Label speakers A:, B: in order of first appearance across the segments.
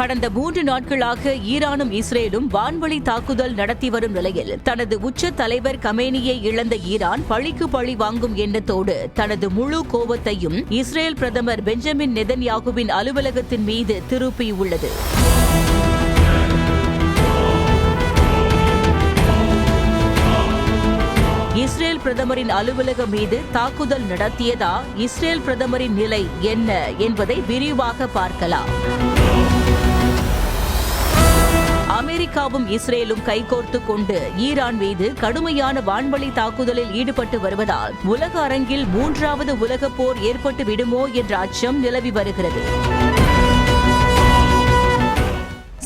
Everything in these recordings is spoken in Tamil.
A: கடந்த 3 நாட்களாக ஈரானும் இஸ்ரேலும் வான்வழி தாக்குதல் நடத்தி வரும் நிலையில் தனது உச்ச தலைவர் கமேனியை இழந்த ஈரான் பழிக்கு பழி வாங்கும் எண்ணத்தோடு தனது முழு கோபத்தையும் இஸ்ரேல் பிரதமர் பெஞ்சமின் நெதன்யாகுவின் அலுவலகத்தின் மீது திருப்பியுள்ளது. இஸ்ரேல் பிரதமரின் அலுவலகம் மீது தாக்குதல் நடத்தியதா? இஸ்ரேல் பிரதமரின் நிலை என்ன என்பதை விரிவாக பார்க்கலாம். அமெரிக்காவும் இஸ்ரேலும் கைகோர்த்துக் கொண்டு ஈரான் மீது கடுமையான வான்வழி தாக்குதலில் ஈடுபட்டு வருவதால் உலக அரங்கில் 3வது உலகப் போர் ஏற்பட்டு விடுமோ என்ற அச்சம் நிலவி வருகிறது.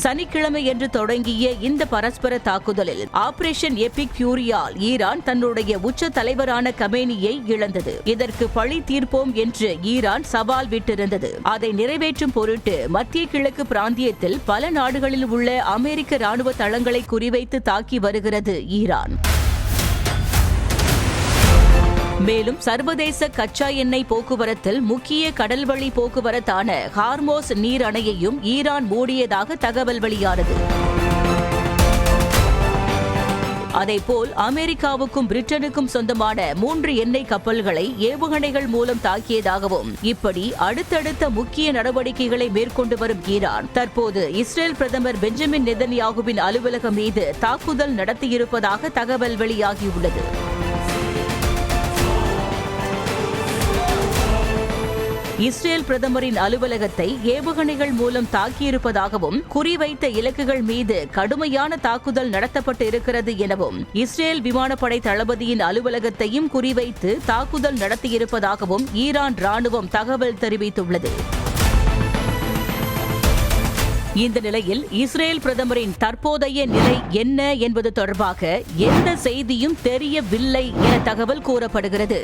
A: சனிக்கிழமையன்று தொடங்கிய இந்த பரஸ்பர தாக்குதலில் ஆபரேஷன் எபிக் ஃபியூரியால் ஈரான் தன்னுடைய உச்ச தலைவரான கமேனியை இழந்தது. இதற்கு பழி தீர்ப்போம் என்று ஈரான் சவால் விட்டிருந்தது. அதை நிறைவேற்றும் பொருட்டு மத்திய கிழக்கு பிராந்தியத்தில் பல நாடுகளில் உள்ள அமெரிக்க ராணுவ தளங்களை குறிவைத்து தாக்கி வருகிறது ஈரான். மேலும் சர்வதேச கச்சா எண்ணெய் போக்குவரத்தில் முக்கிய கடல்வழி போக்குவரத்தான ஹார்மோஸ் நீர் அணையையும் ஈரான் மூடியதாக தகவல் வெளியானது. அதேபோல் அமெரிக்காவுக்கும் பிரிட்டனுக்கும் சொந்தமான 3 எண்ணெய் கப்பல்களை ஏவுகணைகள் மூலம் தாக்கியதாகவும் இப்படி அடுத்தடுத்த முக்கிய நடவடிக்கைகளை மேற்கொண்டு வரும் ஈரான் தற்போது இஸ்ரேல் பிரதமர் பெஞ்சமின் நெதன்யாகுவின் அலுவலகம் மீது தாக்குதல் நடத்தியிருப்பதாக தகவல் வெளியாகியுள்ளது. இஸ்ரேல் பிரதமரின் அலுவலகத்தை ஏவுகணைகள் மூலம் தாக்கியிருப்பதாகவும் குறிவைத்த இலக்குகள் மீது கடுமையான தாக்குதல் நடத்தப்பட்டு இருக்கிறது எனவும் இஸ்ரேல் விமானப்படை தளபதியின் அலுவலகத்தையும் குறிவைத்து தாக்குதல் நடத்தியிருப்பதாகவும் ஈரான் ராணுவம் தகவல் தெரிவித்துள்ளது. இந்த நிலையில் இஸ்ரேல் பிரதமரின் தற்போதைய நிலை என்ன என்பது தொடர்பாக எந்த செய்தியும் தெரியவில்லை என தகவல் கூறப்படுகிறது.